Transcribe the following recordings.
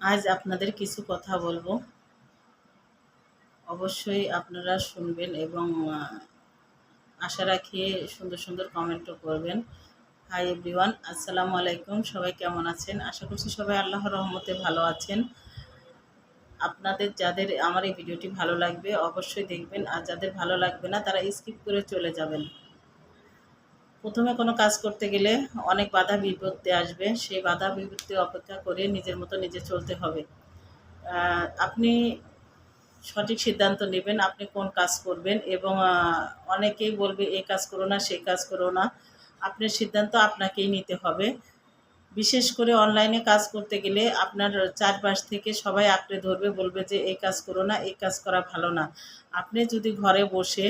আজ আপনাদের কিছু কথা বলবো। অবশ্যই আপনারা শুনবেন এবং আশা রাখি সুন্দর সুন্দর কমেন্টও করবেন। হাই এভরিওয়ান, আসসালামু আলাইকুম। সবাই কেমন আছেন? আশা করছি সবাই আল্লাহর রহমতে ভালো আছেন। আপনাদের যাদের আমার এই ভিডিওটি ভালো লাগবে অবশ্যই দেখবেন, আর যাদের ভালো লাগবে না তারা স্কিপ করে চলে যাবেন। প্রথমে কোনো কাজ করতে গেলে অনেক বাধা বিপত্তি আসবে, সেই বাধা বিপত্তি অপেক্ষা করে নিজের মতো নিজে চলতে হবে। আপনি সঠিক সিদ্ধান্ত নেবেন আপনি কোন কাজ করবেন, এবং অনেকেই বলবে এই কাজ করো না সেই কাজ করো না। আপনার সিদ্ধান্ত আপনাকেই নিতে হবে। বিশেষ করে অনলাইনে কাজ করতে গেলে আপনার চারপাশ থেকে সবাই আঁকড়ে ধরবে, বলবে যে এই কাজ করো না, এই কাজ করা ভালো না। আপনি যদি ঘরে বসে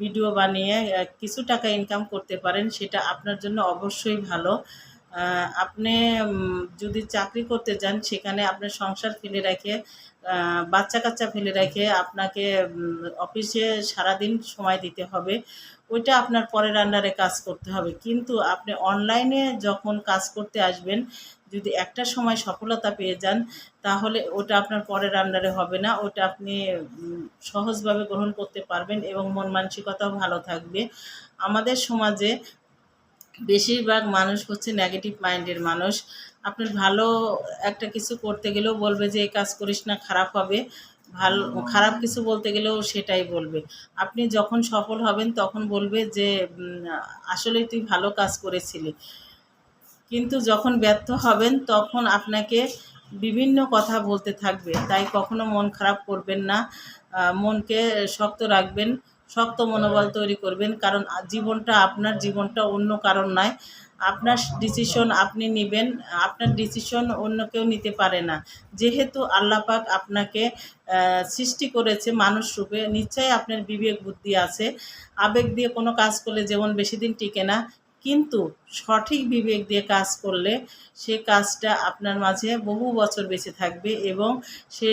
ভিডিও বানিয়ে কিছু টাকা ইনকাম করতে পারেন, সেটা আপনার জন্য অবশ্যই ভালো। আপনি যদি চাকরি করতে যান, সেখানে আপনার সংসার ফেলে রেখে বাচ্চা কাচ্চা ফেলে রেখে আপনাকে অফিসে সারাদিন সময় দিতে হবে, ওইটা আপনার পরের আন্ডারে কাজ করতে হবে। কিন্তু আপনি অনলাইনে যখন কাজ করতে আসবেন, যদি একটা সময় সফলতা পেয়ে যান, তাহলে ওটা আপনার পরের আন্ডারে হবে না, ওটা আপনি সহজভাবে গ্রহণ করতে পারবেন এবং মন মানসিকতাও ভালো থাকবে। আমাদের সমাজে বেশিরভাগ মানুষ হচ্ছে নেগেটিভ মাইন্ডের মানুষ। আপনার ভালো একটা কিছু করতে গেলেও বলবে যে এই কাজ করিস না, খারাপ হবে। ভালো খারাপ কিছু বলতে গেলেও সেটাই বলবে। আপনি যখন সফল হবেন তখন বলবে যে আসলেই তুই ভালো কাজ করেছিলি। কিন্তু যখন ব্যর্থ হবেন তখন আপনাকে বিভিন্ন কথা বলতে থাকবে। তাই কখনো মন খারাপ করবেন না, মনকে শক্ত রাখবেন, শক্ত মনোবল তৈরি করবেন। কারণ জীবনটা আপনার, জীবনটা অন্য কারণ নয়। আপনার ডিসিশন আপনি নেবেন, আপনার ডিসিশন অন্য কেউ নিতে পারে না। যেহেতু আল্লাহ পাক আপনাকে সৃষ্টি করেছে মানুষ রূপে, নিশ্চয়ই আপনার বিবেক বুদ্ধি আছে। আবেগ দিয়ে কোনো কাজ করলে যেমন বেশি দিন টিকে না, কিন্তু সঠিক বিবেক দিয়ে কাজ করলে সে কাজটা আপনার মাঝে বহু বছর বেঁচে থাকবে, এবং সে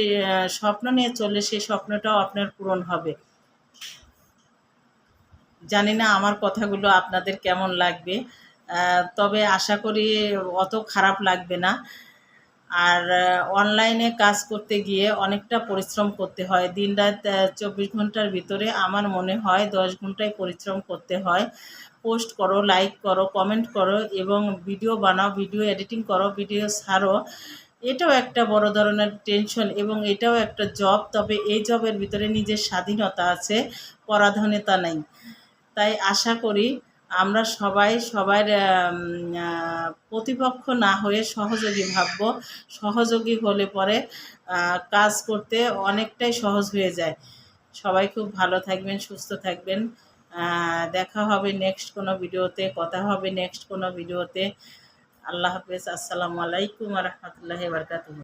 স্বপ্ন নিয়ে চললে সেই স্বপ্নটাও আপনার পূরণ হবে। জানি না আমার কথাগুলো আপনাদের কেমন লাগবে, তবে আশা করি অত খারাপ লাগবে না। আর অনলাইনে কাজ করতে গিয়ে অনেকটা পরিশ্রম করতে হয়। দিনরাত ২৪ ঘন্টার ভিতরে আমার মনে হয় ১০ ঘন্টাই পরিশ্রম করতে হয়। পোস্ট করো, লাইক করো, কমেন্ট করো এবং ভিডিও বানাও, ভিডিও এডিটিং করো, ভিডিও ছাড়ো। এটাও একটা বড় ধরনের টেনশন এবং এটাও একটা জব। তবে এই জবের ভিতরে নিজের স্বাধীনতা আছে, পরাধীনতা নেই। তাই আশা করি আমরা সবাই সবার প্রতিপক্ষ না হয়ে সহযোগী ভাবব। সহযোগী হলে পরে কাজ করতে অনেকটাই সহজ হয়ে যায়। সবাই খুব ভালো থাকবেন, সুস্থ থাকবেন। দেখা হবে নেক্সট কোনো ভিডিওতে, কথা হবে নেক্সট কোনো ভিডিওতে। আল্লাহ হাফেজ। আসসালামু আলাইকুম ওয়া রাহমাতুল্লাহি ওয়া বারাকাতুহু।